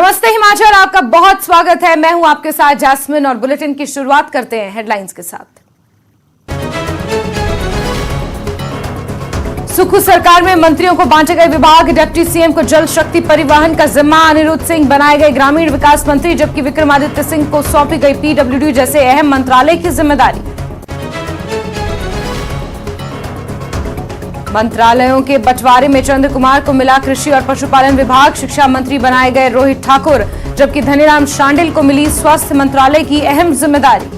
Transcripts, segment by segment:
नमस्ते हिमाचल, आपका बहुत स्वागत है। मैं हूं आपके साथ जैस्मिन और बुलेटिन की शुरुआत करते हैं हेडलाइंस के साथ। सुक्खू सरकार में मंत्रियों को बांटे गए विभाग, डिप्टी सीएम को जल शक्ति परिवहन का जिम्मा, अनिरुद्ध सिंह बनाए गए ग्रामीण विकास मंत्री, जबकि विक्रमादित्य सिंह को सौंपी गई पीडब्ल्यूडी जैसे अहम मंत्रालय की जिम्मेदारी। मंत्रालयों के बंटवारे में चंद्र कुमार को मिला कृषि और पशुपालन विभाग, शिक्षा मंत्री बनाए गए रोहित ठाकुर, जबकि धनीराम शांडिल को मिली स्वास्थ्य मंत्रालय की अहम जिम्मेदारी।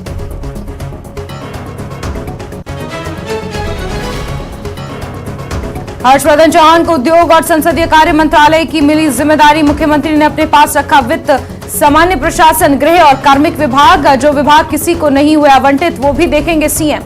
हर्षवर्धन चौहान को उद्योग और संसदीय कार्य मंत्रालय की मिली जिम्मेदारी, मुख्यमंत्री ने अपने पास रखा वित्त, सामान्य प्रशासन, गृह और कार्मिक विभाग। जो विभाग किसी को नहीं हुए आवंटित वो भी देखेंगे सीएम।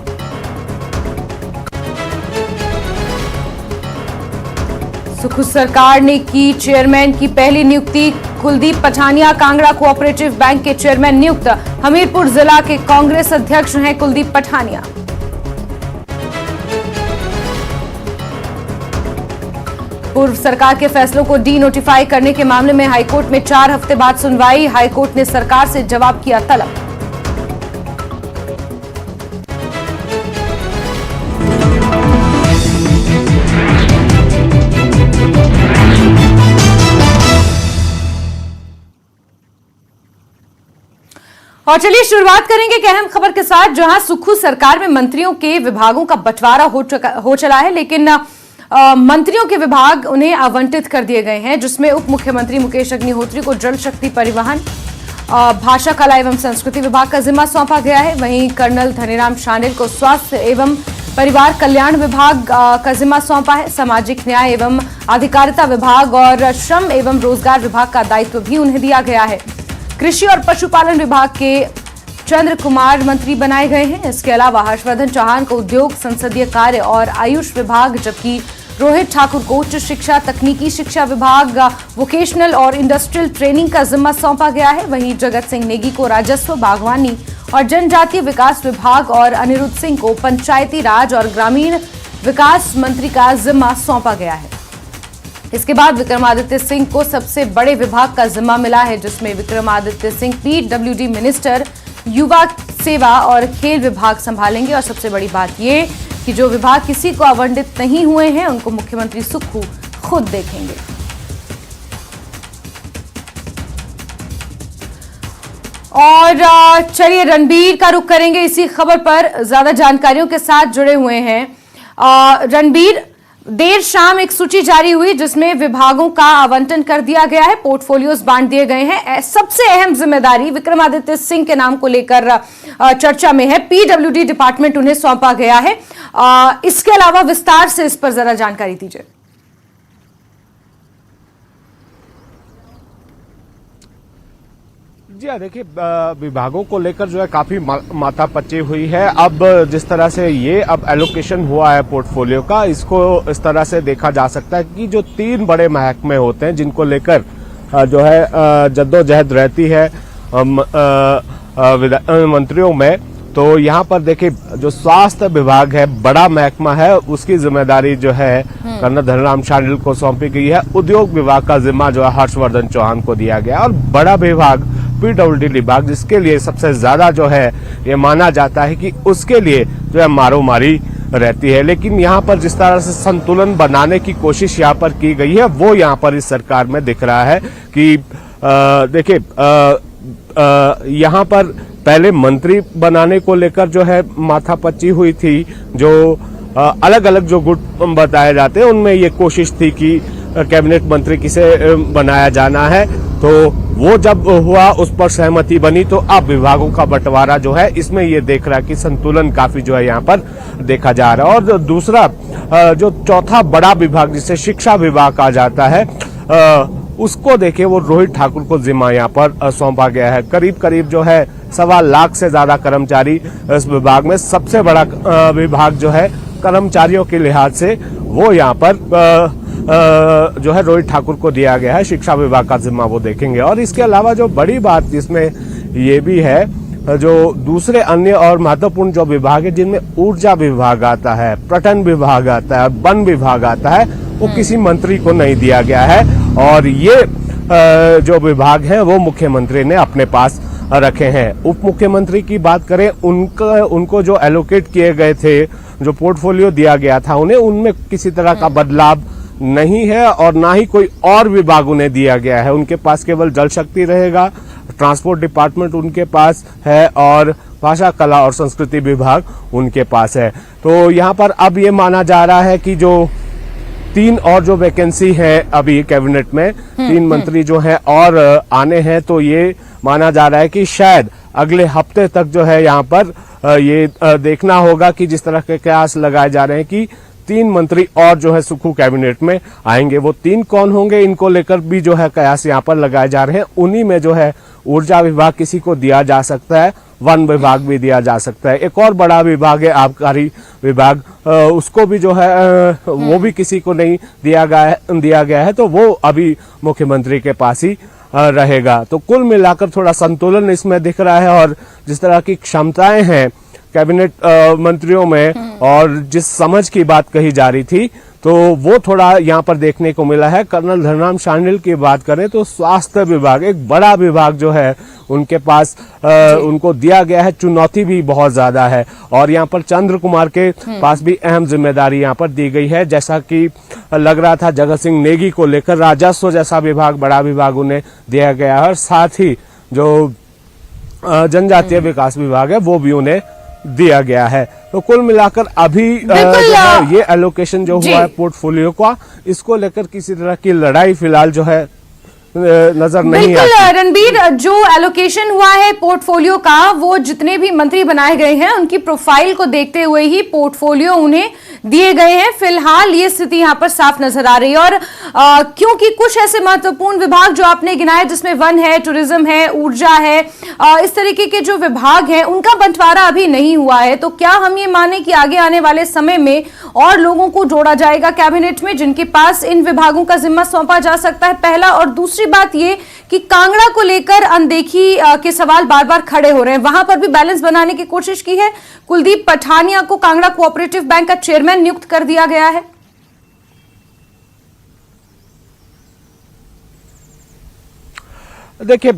सुक्खू सरकार ने की चेयरमैन की पहली नियुक्ति, कुलदीप पठानिया कांगड़ा कोऑपरेटिव बैंक के चेयरमैन नियुक्त, हमीरपुर जिला के कांग्रेस अध्यक्ष हैं कुलदीप पठानिया। पूर्व सरकार के फैसलों को डी नोटिफाई करने के मामले में हाईकोर्ट में 4 हफ्ते बाद सुनवाई, हाईकोर्ट ने सरकार से जवाब किया तलब। और चलिए शुरुआत करेंगे एक अहम खबर के साथ, जहां सुक्खू सरकार में मंत्रियों के विभागों का बंटवारा हो चला है, लेकिन मंत्रियों के विभाग उन्हें आवंटित कर दिए गए हैं, जिसमें उप मुख्यमंत्री मुकेश अग्निहोत्री को जल शक्ति परिवहन, भाषा कला एवं संस्कृति विभाग का जिम्मा सौंपा गया है। वहीं कर्नल धनीराम शांडिल को स्वास्थ्य एवं परिवार कल्याण विभाग का जिम्मा सौंपा है। सामाजिक न्याय एवं अधिकारिता विभाग और श्रम एवं रोजगार विभाग का दायित्व भी उन्हें दिया गया है। कृषि और पशुपालन विभाग के चंद्र कुमार मंत्री बनाए गए हैं। इसके अलावा हर्षवर्धन चौहान को उद्योग, संसदीय कार्य और आयुष विभाग, जबकि रोहित ठाकुर को उच्च शिक्षा, तकनीकी शिक्षा विभाग, वोकेशनल और इंडस्ट्रियल ट्रेनिंग का जिम्मा सौंपा गया है। वहीं जगत सिंह नेगी को राजस्व, बागवानी और जनजातीय विकास विभाग और अनिरुद्ध सिंह को पंचायती राज और ग्रामीण विकास मंत्री का जिम्मा सौंपा गया है। इसके बाद विक्रमादित्य सिंह को सबसे बड़े विभाग का जिम्मा मिला है, जिसमें विक्रमादित्य सिंह पीडब्ल्यूडी मिनिस्टर, युवा सेवा और खेल विभाग संभालेंगे। और सबसे बड़ी बात यह कि जो विभाग किसी को आवंटित नहीं हुए हैं उनको मुख्यमंत्री सुक्खू खुद देखेंगे। और चलिए रणबीर का रुख करेंगे इसी खबर पर, ज्यादा जानकारियों के साथ जुड़े हुए हैं रणबीर। देर शाम एक सूची जारी हुई जिसमें विभागों का आवंटन कर दिया गया है, पोर्टफोलियोज बांट दिए गए हैं। सबसे अहम जिम्मेदारी विक्रमादित्य सिंह के नाम को लेकर चर्चा में है, पीडब्ल्यूडी डिपार्टमेंट उन्हें सौंपा गया है। इसके अलावा विस्तार से इस पर जरा जानकारी दीजिए। जी हाँ, देखिए विभागों को लेकर जो है काफी माथापच्ची हुई है। अब जिस तरह से ये अब एलोकेशन हुआ है पोर्टफोलियो का, इसको इस तरह से देखा जा सकता है कि जो 3 बड़े महकमे होते हैं जिनको लेकर जो है जद्दोजहद रहती है मंत्रियों में, तो यहाँ पर देखिए जो स्वास्थ्य विभाग है, बड़ा महकमा है, उसकी जिम्मेदारी जो है कर्नल धनीराम शांडिल को सौंपी गई है। उद्योग विभाग का जिम्मा जो है हर्षवर्धन चौहान को दिया गया और बड़ा विभाग पीडब्ल्यूडी विभाग, जिसके लिए सबसे ज्यादा जो है ये माना जाता है कि उसके लिए जो है मारोमारी रहती है। लेकिन यहाँ पर जिस तरह से संतुलन बनाने की कोशिश यहाँ पर की गई है, वो यहाँ पर इस सरकार में दिख रहा है कि देखिए यहाँ पर पहले मंत्री बनाने को लेकर जो है माथापच्ची हुई थी, जो अलग अलग जो गुट बताए जाते हैं उनमें ये कोशिश थी कि कैबिनेट मंत्री किसे बनाया जाना है, तो वो जब हुआ उस पर सहमति बनी, तो अब विभागों का बंटवारा जो है इसमें ये देख रहा है कि संतुलन काफी जो है यहाँ पर देखा जा रहा है। और दूसरा जो चौथा बड़ा विभाग जिसे शिक्षा विभाग कहा जाता है, उसको देखिए वो रोहित ठाकुर को जिम्मा यहाँ पर सौंपा गया है। करीब करीब जो है 1.25 लाख से ज्यादा कर्मचारी इस विभाग में, सबसे बड़ा विभाग जो है कर्मचारियों के लिहाज से वो यहाँ पर जो है रोहित ठाकुर को दिया गया है। शिक्षा विभाग का जिम्मा वो देखेंगे। और इसके अलावा जो बड़ी बात जिसमें ये भी है, जो दूसरे अन्य और महत्वपूर्ण जो विभाग है जिनमें ऊर्जा विभाग आता है, पर्यटन विभाग आता है, वन विभाग आता है, वो किसी मंत्री को नहीं दिया गया है। और ये जो विभाग हैं वो मुख्यमंत्री ने अपने पास रखे हैं। उप मुख्यमंत्री की बात करें, उनको जो एलोकेट किए गए थे, जो पोर्टफोलियो दिया गया था उन्हें, उनमें किसी तरह का बदलाव नहीं है और ना ही कोई और विभाग उन्हें दिया गया है। उनके पास केवल जल शक्ति रहेगा, ट्रांसपोर्ट डिपार्टमेंट उनके पास है और भाषा, कला और संस्कृति विभाग उनके पास है। तो यहाँ पर अब ये माना जा रहा है कि जो 3 और जो वैकेंसी है अभी कैबिनेट में, 3 मंत्री जो हैं और आने हैं, तो ये माना जा रहा है कि शायद अगले हफ्ते तक जो है यहाँ पर ये देखना होगा कि जिस तरह के कयास लगाए जा रहे हैं कि 3 मंत्री और जो है सुक्खू कैबिनेट में आएंगे। वो 3 कौन होंगे, इनको लेकर भी जो है कयास यहाँ पर लगाए जा रहे हैं। उन्हीं में जो है ऊर्जा विभाग किसी को दिया जा सकता है, वन विभाग भी दिया जा सकता है, एक और बड़ा विभाग है आबकारी विभाग, उसको भी जो है वो भी किसी को नहीं दिया गया है, तो वो अभी मुख्यमंत्री के पास ही रहेगा। तो कुल मिलाकर थोड़ा संतुलन इसमें दिख रहा है और जिस तरह की क्षमताएं हैं कैबिनेट मंत्रियों में और जिस समझ की बात कही जा रही थी, तो वो थोड़ा यहाँ पर देखने को मिला है। कर्नल धनराम शांडिल की बात करें तो स्वास्थ्य विभाग एक बड़ा विभाग जो है उनके पास उनको दिया गया है, चुनौती भी बहुत ज्यादा है और यहाँ पर चंद्र कुमार के पास भी अहम जिम्मेदारी यहाँ पर दी गई है। जैसा कि लग रहा था जगत सिंह नेगी को लेकर राजस्व जैसा विभाग, बड़ा विभाग उन्हें दिया गया है और साथ ही जो जनजातीय विकास विभाग है वो भी उन्हें दिया गया है। तो कुल मिलाकर अभी ये एलोकेशन जो हुआ है पोर्टफोलियो का, इसको लेकर किसी तरह की लड़ाई फिलहाल जो है नजर नहीं आती। बिल्कुल रणबीर, जो एलोकेशन हुआ है पोर्टफोलियो का, वो जितने भी मंत्री बनाए गए हैं उनकी प्रोफाइल को देखते हुए ही पोर्टफोलियो उन्हें दिए गए हैं। फिलहाल ये स्थिति यहाँ पर साफ नजर आ रही है और क्योंकि कुछ ऐसे महत्वपूर्ण विभाग जो आपने गिनाए, जिसमें वन है, टूरिज्म है, ऊर्जा है, इस तरीके के जो विभाग हैं उनका बंटवारा अभी नहीं हुआ है, तो क्या हम ये माने कि आगे आने वाले समय में और लोगों को जोड़ा जाएगा कैबिनेट में जिनके पास इन विभागों का जिम्मा सौंपा जा सकता है? पहला। और दूसरी बात ये कि कांगड़ा को लेकर अनदेखी के सवाल बार बार खड़े हो रहे हैं, वहां पर भी बैलेंस बनाने की कोशिश की है। कुलदीप पठानिया को कांगड़ा कोऑपरेटिव बैंक का चेयरमैन नियुक्त कर दिया गया है। देखिए,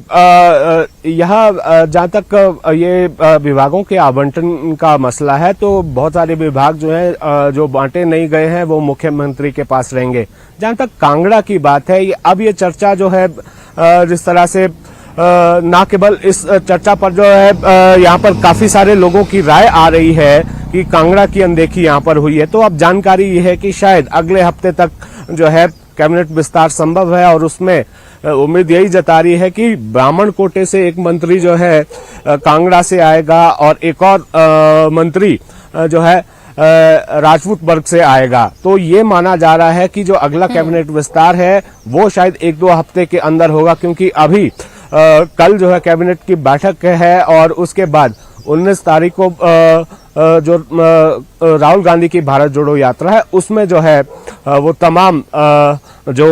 यहाँ जहाँ तक ये विभागों के आवंटन का मसला है, तो बहुत सारे विभाग जो है जो बांटे नहीं गए हैं वो मुख्यमंत्री के पास रहेंगे। जहाँ तक कांगड़ा की बात है, अब ये चर्चा जो है जिस तरह से ना केवल इस चर्चा पर जो है यहाँ पर काफी सारे लोगों की राय आ रही है कि कांगड़ा की अनदेखी यहाँ पर हुई है, तो अब जानकारी ये है कि शायद अगले हफ्ते तक जो है कैबिनेट विस्तार संभव है और उसमें उम्मीद यही जता रही है कि ब्राह्मण कोटे से एक मंत्री जो है कांगड़ा से आएगा और एक और मंत्री जो है राजपूत वर्ग से आएगा। तो ये माना जा रहा है कि जो अगला कैबिनेट विस्तार है वो शायद 1-2 हफ्ते के अंदर होगा, क्योंकि अभी कल जो है कैबिनेट की बैठक है और उसके बाद 19 तारीख को जो राहुल गांधी की भारत जोड़ो यात्रा है उसमें जो है वो तमाम जो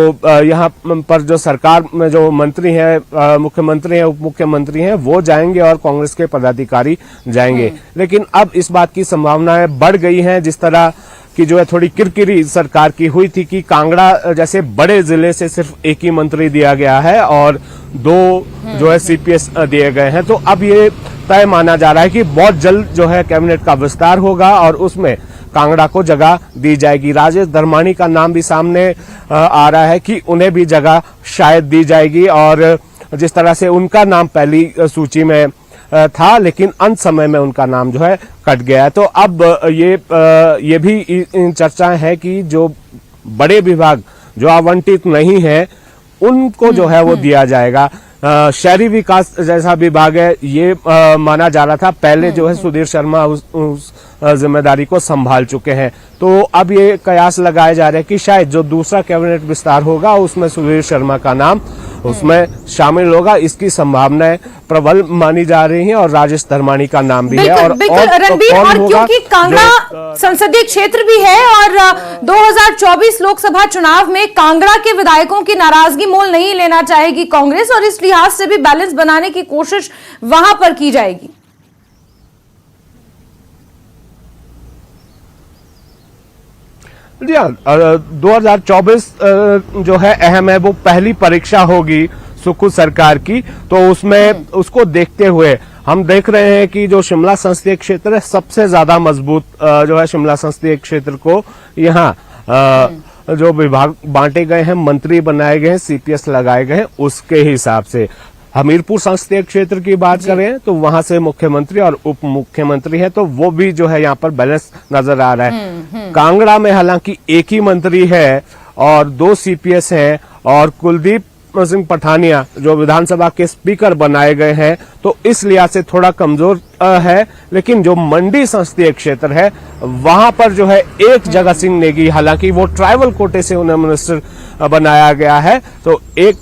यहाँ पर जो सरकार में जो मंत्री हैं, मुख्यमंत्री हैं, उप मुख्यमंत्री हैं, वो जाएंगे और कांग्रेस के पदाधिकारी जाएंगे। लेकिन अब इस बात की संभावनाएं बढ़ गई हैं, जिस तरह की जो है थोड़ी किरकिरी सरकार की हुई थी कि कांगड़ा जैसे बड़े जिले से सिर्फ एक ही मंत्री दिया गया है और 2 जो है सीपीएस दिए गए हैं। तो अब ये तय माना जा रहा है कि बहुत जल्द जो है कैबिनेट का विस्तार होगा और उसमें कांगड़ा को जगह दी जाएगी। राजेश धर्माणी का नाम भी सामने आ रहा है कि उन्हें भी जगह शायद दी जाएगी और जिस तरह से उनका नाम पहली सूची में था, लेकिन अंत समय में उनका नाम जो है कट गया। तो अब ये भी इन चर्चाएं हैं कि जो बड़े विभाग जो आवंटित नहीं है उनको जो है वो दिया जाएगा। शहरी विकास जैसा विभाग है, ये माना जा रहा था पहले जो है सुधीर शर्मा उस जिम्मेदारी को संभाल चुके हैं। तो अब ये कयास लगाए जा रहे हैं कि शायद जो दूसरा कैबिनेट विस्तार होगा उसमें सुधीर शर्मा का नाम उसमें शामिल होगा, इसकी संभावनाएं प्रबल मानी जा रही हैं और राजेश धर्माणी का नाम भी है। और रणबीर, और क्योंकि कांगड़ा संसदीय क्षेत्र भी है और 2024 लोकसभा चुनाव में कांगड़ा के विधायकों की नाराजगी मोल नहीं लेना चाहेगी कांग्रेस और इस लिहाज से भी बैलेंस बनाने की कोशिश वहां पर की जाएगी। जी हाँ, 2024 जो है अहम है, वो पहली परीक्षा होगी सुखू सरकार की। तो उसमें उसको देखते हुए हम देख रहे हैं कि जो शिमला संसदीय क्षेत्र है, सबसे ज्यादा मजबूत जो है शिमला संसदीय क्षेत्र को यहाँ जो विभाग बांटे गए हैं, मंत्री बनाए गए हैं, सीपीएस लगाए गए हैं, उसके हिसाब से हमीरपुर संसदीय क्षेत्र की बात करें तो वहां से मुख्यमंत्री और उप मुख्यमंत्री है, तो वो भी जो है यहाँ पर बैलेंस नजर आ रहा है। कांगड़ा में हालांकि एक ही मंत्री है और 2 सीपीएस हैं, और कुलदीप सिंह पठानिया जो विधानसभा के स्पीकर बनाए गए हैं, तो इस लिहाज से थोड़ा कमजोर है। लेकिन जो मंडी संसदीय क्षेत्र है, वहां पर जो है एक जगत सिंह नेगी, हालांकि वो ट्राइबल कोटे से उन्हें मिनिस्टर बनाया गया है, तो एक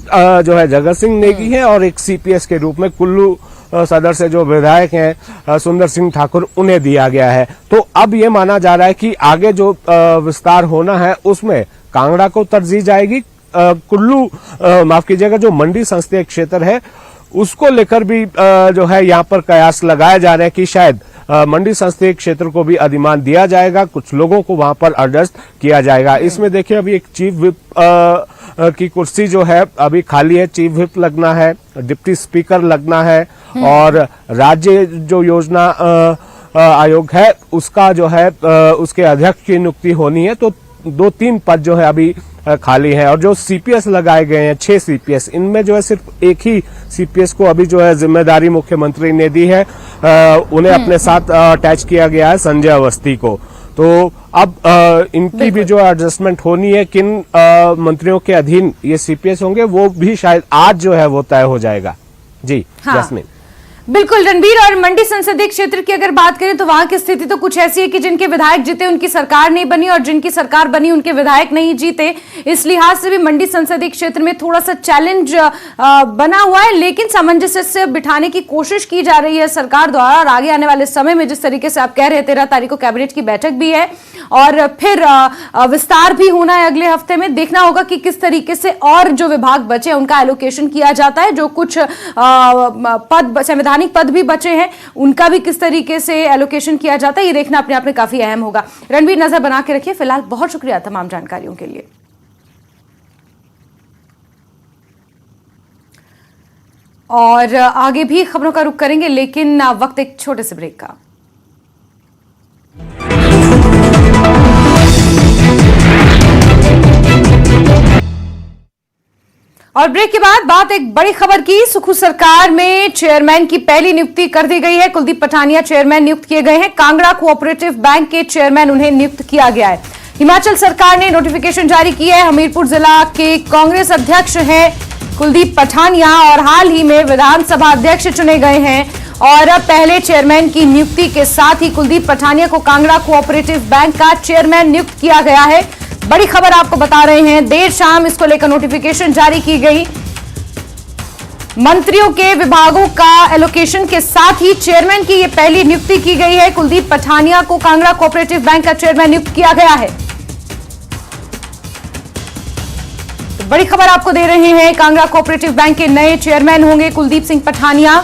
जो है जगत सिंह नेगी है और एक सीपीएस के रूप में कुल्लू सदर से जो विधायक हैं सुंदर सिंह ठाकुर, उन्हें दिया गया है। तो अब ये माना जा रहा है कि आगे जो विस्तार होना है उसमें कांगड़ा को तरजीह जाएगी। कुल्लू माफ कीजिएगा, जो मंडी संसदीय क्षेत्र है उसको लेकर भी जो है यहाँ पर कयास लगाए जा रहे हैं कि शायद मंडी संसदीय क्षेत्र को भी अधिमान दिया जाएगा, कुछ लोगों को वहां पर एडजस्ट किया जाएगा। इसमें देखिए अभी एक चीफ विप की कुर्सी जो है अभी खाली है, चीफ विप लगना है, डिप्टी स्पीकर लगना है, और राज्य जो योजना आयोग है उसका जो है उसके अध्यक्ष की नियुक्ति होनी है। तो 2-3 पद जो है अभी खाली है, और जो सीपीएस लगाए गए हैं 6 सीपीएस, इनमें जो है सिर्फ एक ही सीपीएस को अभी जो है जिम्मेदारी मुख्यमंत्री ने दी है, उन्हें अपने साथ अटैच किया गया है, संजय अवस्थी को। तो अब इनकी भी जो एडजस्टमेंट होनी है, किन मंत्रियों के अधीन ये सीपीएस होंगे, वो भी शायद आज जो है वो तय हो जाएगा। जी हाँ। जैस्मिन। बिल्कुल रणबीर, और मंडी संसदीय क्षेत्र की अगर बात करें तो वहां की स्थिति तो कुछ ऐसी है कि जिनके विधायक जीते उनकी सरकार नहीं बनी, और जिनकी सरकार बनी उनके विधायक नहीं जीते। इस लिहाज से भी मंडी संसदीय क्षेत्र में थोड़ा सा चैलेंज बना हुआ है, लेकिन सामंजस्य से बिठाने की कोशिश की जा रही है सरकार द्वारा। और आगे आने वाले समय में जिस तरीके से आप कह रहे हैं 13 तारीख को कैबिनेट की बैठक भी है, और फिर विस्तार भी होना है अगले हफ्ते में। देखना होगा कि किस तरीके से और जो विभाग बचे उनका एलोकेशन किया जाता है, जो कुछ पद संविधानिक पद भी बचे हैं उनका भी किस तरीके से एलोकेशन किया जाता है, ये देखना अपने आप में काफी अहम होगा। रणबीर, नजर बना के रखिए। फिलहाल बहुत शुक्रिया तमाम जानकारियों के लिए। और आगे भी खबरों का रुख करेंगे, लेकिन वक्त एक छोटे से ब्रेक का। और ब्रेक के बाद बात एक बड़ी खबर की। सुखू सरकार में चेयरमैन की पहली नियुक्ति कर दी गई है। कुलदीप पठानिया चेयरमैन नियुक्त किए गए हैं। कांगड़ा कोऑपरेटिव बैंक के चेयरमैन उन्हें नियुक्त किया गया है। हिमाचल सरकार ने नोटिफिकेशन जारी किया है। हमीरपुर जिला के कांग्रेस अध्यक्ष हैं कुलदीप पठानिया, और हाल ही में विधानसभा अध्यक्ष चुने गए हैं। और अब पहले चेयरमैन की नियुक्ति के साथ ही कुलदीप पठानिया को कांगड़ा कोऑपरेटिव बैंक का चेयरमैन नियुक्त किया गया है। बड़ी खबर आपको बता रहे हैं, देर शाम इसको लेकर नोटिफिकेशन जारी की गई। मंत्रियों के विभागों का एलोकेशन के साथ ही चेयरमैन की यह पहली नियुक्ति की गई है। कुलदीप पठानिया को कांगड़ा कोऑपरेटिव बैंक का चेयरमैन नियुक्त किया गया है। तो बड़ी खबर आपको दे रहे हैं, कांगड़ा कोऑपरेटिव बैंक के नए चेयरमैन होंगे कुलदीप सिंह पठानिया।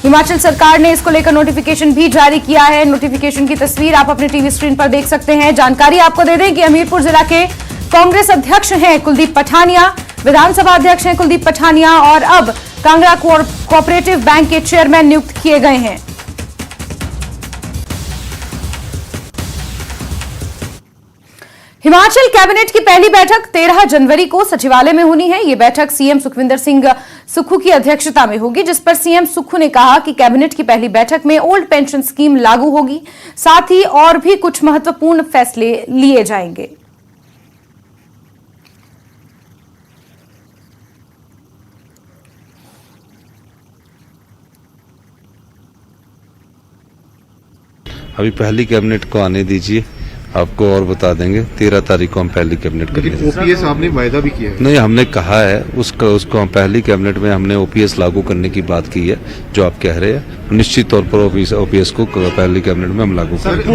हिमाचल सरकार ने इसको लेकर नोटिफिकेशन भी जारी किया है। नोटिफिकेशन की तस्वीर आप अपने टीवी स्क्रीन पर देख सकते हैं। जानकारी आपको दे दें कि हमीरपुर जिला के कांग्रेस अध्यक्ष हैं कुलदीप पठानिया, विधानसभा अध्यक्ष हैं कुलदीप पठानिया, और अब कांगड़ा कोऑपरेटिव बैंक के चेयरमैन नियुक्त किए गए हैं। हिमाचल कैबिनेट की पहली बैठक 13 जनवरी को सचिवालय में होनी है। यह बैठक सीएम सुखविंदर सिंह सुक्खू की अध्यक्षता में होगी, जिस पर सीएम सुक्खू ने कहा कि कैबिनेट की पहली बैठक में ओल्ड पेंशन स्कीम लागू होगी, साथ ही और भी कुछ महत्वपूर्ण फैसले लिए जाएंगे। अभी पहली कैबिनेट को आने दीजिए, आपको और बता देंगे। 13 तारीख को हम पहली कैबिनेट करेंगे। ओपीएस आपने वायदा भी किया है? नहीं, हमने कहा है उसको हम पहली कैबिनेट में हमने ओपीएस लागू करने की बात की है। जो आप कह रहे हैं, निश्चित तौर पर ओपीएस को पहली कैबिनेट में हम लागू करेंगे।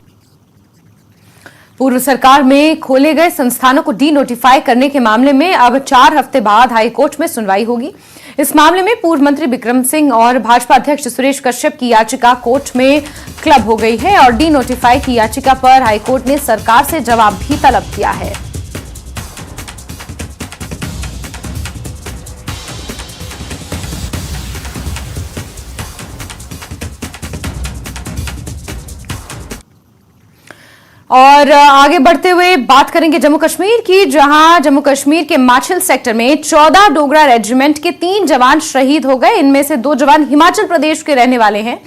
पूर्व सरकार में खोले गए संस्थानों को डी नोटिफाई करने के मामले में अब 4 हफ्ते बाद हाईकोर्ट में सुनवाई होगी। इस मामले में पूर्व मंत्री बिक्रम सिंह और भाजपा अध्यक्ष सुरेश कश्यप की याचिका कोर्ट में क्लब हो गई है और डी नोटिफाई की याचिका पर हाईकोर्ट ने सरकार से जवाब भी तलब किया है। और आगे बढ़ते हुए बात करेंगे जम्मू कश्मीर की, जहां जम्मू कश्मीर के माछिल सेक्टर में 14 डोगरा रेजिमेंट के 3 जवान शहीद हो गए। इनमें से 2 जवान हिमाचल प्रदेश के रहने वाले हैं।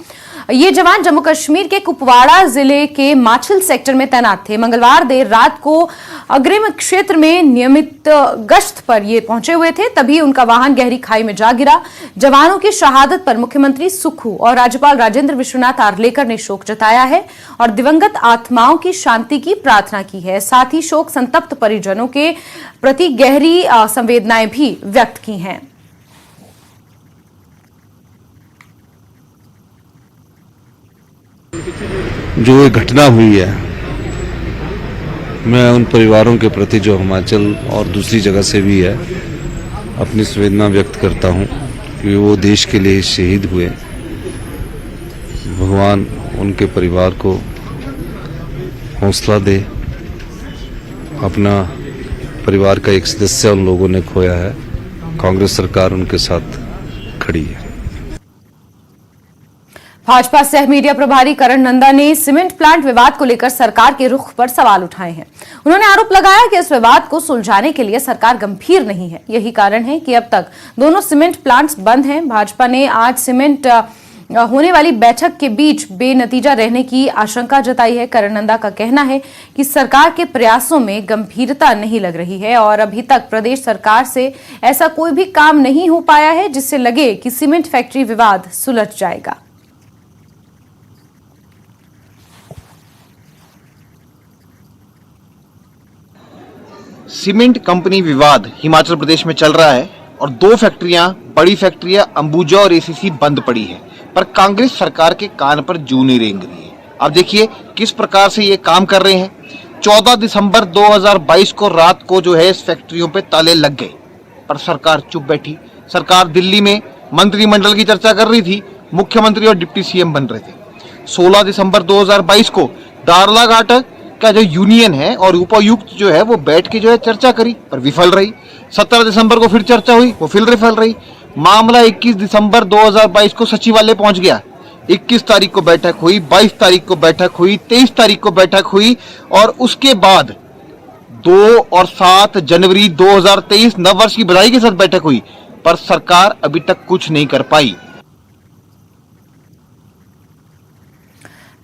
ये जवान जम्मू कश्मीर के कुपवाड़ा जिले के माछिल सेक्टर में तैनात थे। मंगलवार देर रात को अग्रिम क्षेत्र में नियमित गश्त पर ये पहुंचे हुए थे, तभी उनका वाहन गहरी खाई में जा गिरा। जवानों की शहादत पर मुख्यमंत्री सुक्खू और राज्यपाल राजेंद्र विश्वनाथ आर्लेकर ने शोक जताया है और दिवंगत आत्माओं की शांति की प्रार्थना की है। साथ ही शोक संतप्त परिजनों के प्रति गहरी संवेदनाएं भी व्यक्त की हैं। जो ये घटना हुई है, मैं उन परिवारों के प्रति जो हिमाचल और दूसरी जगह से भी है अपनी संवेदना व्यक्त करता हूँ कि वो देश के लिए शहीद हुए। भगवान उनके परिवार को हौसला दे। अपना परिवार का एक सदस्य उन लोगों ने खोया है। कांग्रेस सरकार उनके साथ खड़ी है। भाजपा सह मीडिया प्रभारी करण नंदा ने सीमेंट प्लांट विवाद को लेकर सरकार के रुख पर सवाल उठाए हैं। उन्होंने आरोप लगाया कि इस विवाद को सुलझाने के लिए सरकार गंभीर नहीं है। यही कारण है कि अब तक दोनों सीमेंट प्लांट्स बंद हैं। भाजपा ने आज सीमेंट होने वाली बैठक के बीच बेनतीजा रहने की आशंका जताई है। करण नंदा का कहना है कि सरकार के प्रयासों में गंभीरता नहीं लग रही है और अभी तक प्रदेश सरकार से ऐसा कोई भी काम नहीं हो पाया है जिससे लगे कि सीमेंट फैक्ट्री विवाद सुलझ जाएगा। सीमेंट कंपनी विवाद हिमाचल प्रदेश में चल रहा है और 2 फैक्ट्रियां, बड़ी फैक्ट्रियां अंबुजा और एसीसी बंद पड़ी है, पर कांग्रेस सरकार के कान पर जू नहीं रेंग रही है। अब देखिए किस प्रकार से ये काम कर रहे हैं। 14 दिसंबर 2022 को रात को जो है इस फैक्ट्रियों पे ताले लग गए, पर सरकार चुप बैठी। सरकार दिल्ली में मंत्रिमंडल की चर्चा कर रही थी, मुख्यमंत्री और डिप्टी सीएम बन रहे थे। 16 दिसंबर 2022 को दारलाघाट का जो यूनियन है और उपायुक्त जो है वो बैठ के जो है चर्चा करी, पर विफल रही। 17 दिसंबर को फिर चर्चा हुई, वो फिर विफल रही। मामला 21 दिसंबर 2022 को सचिवालय पहुंच गया। 21 तारीख को बैठक हुई, 22 तारीख को बैठक हुई, 23 तारीख को बैठक हुई और उसके बाद 2 और 7 जनवरी 2023 नववर्ष की बधाई के साथ बैठक हुई, पर सरकार अभी तक कुछ नहीं कर पाई।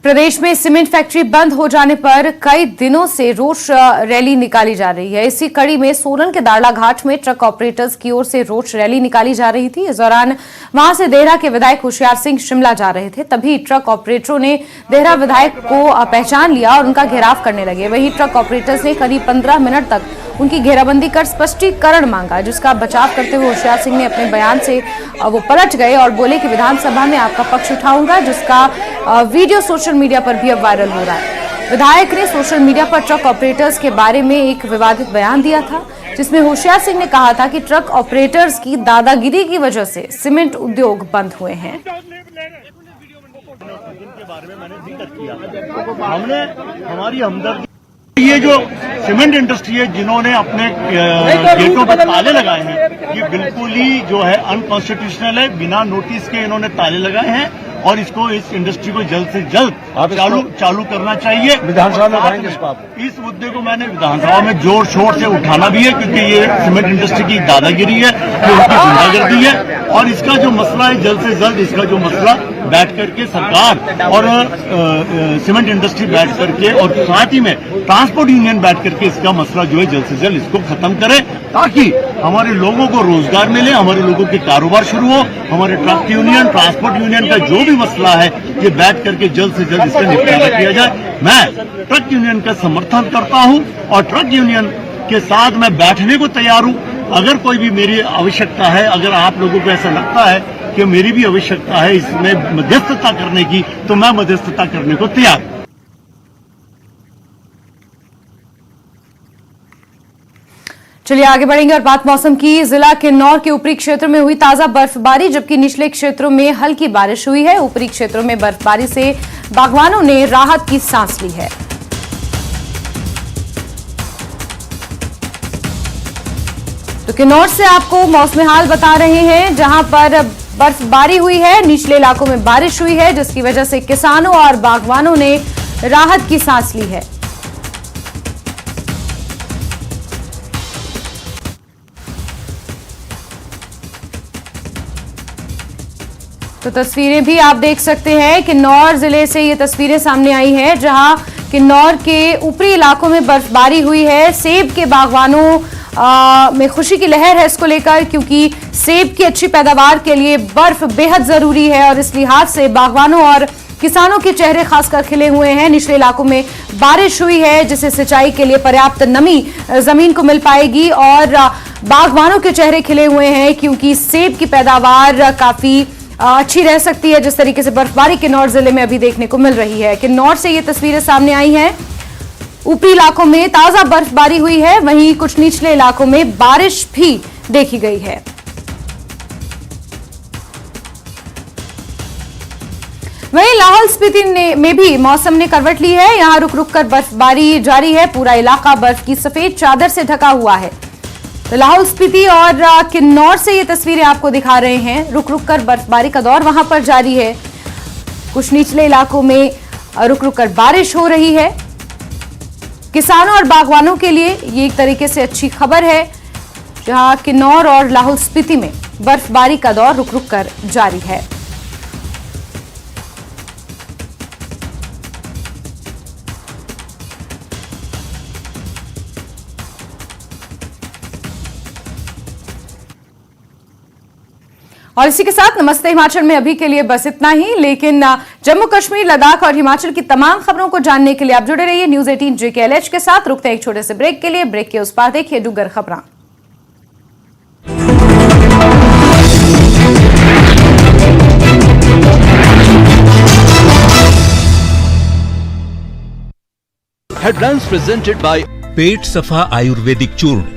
प्रदेश में सीमेंट फैक्ट्री बंद हो जाने पर कई दिनों से रोष रैली निकाली जा रही है। इसी कड़ी में सोलन के दारलाघाट में ट्रक ऑपरेटर्स की ओर से रोष रैली निकाली जा रही थी। इस दौरान वहां से देहरा के विधायक होशियार सिंह शिमला जा रहे थे, तभी ट्रक ऑपरेटरों ने देहरा विधायक को पहचान लिया और उनका घेराव करने लगे। वहीं ट्रक ऑपरेटर्स ने करीब 15 मिनट तक उनकी घेराबंदी कर स्पष्टीकरण मांगा, जिसका बचाव करते हुए होशियार सिंह ने अपने बयान से वो पलट गए और बोले कि विधानसभा में आपका पक्ष उठाऊंगा, जिसका वीडियो सोशल मीडिया पर भी अब वायरल हो रहा है। विधायक ने सोशल मीडिया पर ट्रक ऑपरेटर्स के बारे में एक विवादित बयान दिया था, जिसमें होशियार सिंह ने कहा था कि ट्रक ऑपरेटर्स की दादागिरी की वजह से सीमेंट उद्योग बंद हुए हैं। हमने हमारी हमदर्दी, ये जो सीमेंट इंडस्ट्री है जिन्होंने अपने गेटों पर ताले लगाए हैं, ये बिल्कुल ही जो है अनकॉन्स्टिट्यूशनल है। बिना नोटिस के इन्होंने ताले लगाए हैं और इसको, इस इंडस्ट्री को जल्द से जल्द चालू करना चाहिए। विधानसभा में उठाएंगे इसको आप? इस मुद्दे को मैंने विधानसभा में जोर शोर से उठाना भी है, क्योंकि ये सीमेंट इंडस्ट्री की दादागिरी है, ये उनकी गुंडागर्दी है और इसका जो मसला है जल्द से जल्द इसका जो मसला बैठ करके सरकार और सीमेंट इंडस्ट्री बैठ करके और साथ ही में ट्रांसपोर्ट यूनियन बैठ करके इसका मसला जो है जल्द से जल्द इसको खत्म करें, ताकि हमारे लोगों को रोजगार मिले, हमारे लोगों के कारोबार शुरू हो। हमारे ट्रक यूनियन, ट्रांसपोर्ट यूनियन का जो भी मसला है ये बैठ करके जल्द से जल्द इसका निपटारा किया जाए। मैं ट्रक यूनियन का समर्थन करता हूं और ट्रक यूनियन के साथ मैं बैठने को तैयार हूं। अगर कोई भी मेरी आवश्यकता है, अगर आप लोगों को ऐसा लगता है कि मेरी भी आवश्यकता है इसमें मध्यस्थता करने की, तो मैं मध्यस्थता करने को तैयार हूं। चलिए आगे बढ़ेंगे और बात मौसम की। जिला किन्नौर के ऊपरी क्षेत्र में हुई ताजा बर्फबारी, जबकि निचले क्षेत्रों में हल्की बारिश हुई है। ऊपरी क्षेत्रों में बर्फबारी से बागवानों ने राहत की सांस ली है। तो किन्नौर से आपको मौसम हाल बता रहे हैं, जहां पर बर्फबारी हुई है, निचले इलाकों में बारिश हुई है, जिसकी वजह से किसानों और बागवानों ने राहत की सांस ली है। तो तस्वीरें भी आप देख सकते हैं, किन्नौर जिले से ये तस्वीरें सामने आई है, जहां किन्नौर के ऊपरी इलाकों में बर्फबारी हुई है। सेब के बागवानों में खुशी की लहर है इसको लेकर, क्योंकि सेब की अच्छी पैदावार के लिए बर्फ बेहद जरूरी है और इस लिहाज से बागवानों और किसानों के चेहरे खासकर खिले हुए हैं। निचले इलाकों में बारिश हुई है, जिससे सिंचाई के लिए पर्याप्त नमी जमीन को मिल पाएगी और बागवानों के चेहरे खिले हुए हैं, क्योंकि सेब की पैदावार काफी अच्छी रह सकती है, जिस तरीके से बर्फबारी किन्नौर जिले में अभी देखने को मिल रही है। किन्नौर से ये तस्वीरें सामने आई हैं, ऊपरी इलाकों में ताजा बर्फबारी हुई है, वहीं कुछ निचले इलाकों में बारिश भी देखी गई है। वहीं लाहौल स्पीति में भी मौसम ने करवट ली है। यहां रुक रुक कर बर्फबारी जारी है, पूरा इलाका बर्फ की सफेद चादर से ढका हुआ है। तो लाहौल स्पीति और किन्नौर से ये तस्वीरें आपको दिखा रहे हैं। रुक रुक कर बर्फबारी का दौर वहां पर जारी है। कुछ निचले इलाकों में रुक रुक कर बारिश हो रही है। किसानों और बागवानों के लिए ये एक तरीके से अच्छी खबर है, जहां किन्नौर और लाहौल स्पीति में बर्फबारी का दौर रुक रुक कर जारी है। और इसी के साथ नमस्ते हिमाचल में अभी के लिए बस इतना ही, लेकिन जम्मू कश्मीर, लद्दाख और हिमाचल की तमाम खबरों को जानने के लिए आप जुड़े रहिए न्यूज 18 JKLH के साथ। रुकते हैं एक छोटे से ब्रेक के लिए। ब्रेक के उस पार देखिए डुगर खबरां। Headlines presented by पेट सफा आयुर्वेदिक चूर्ण।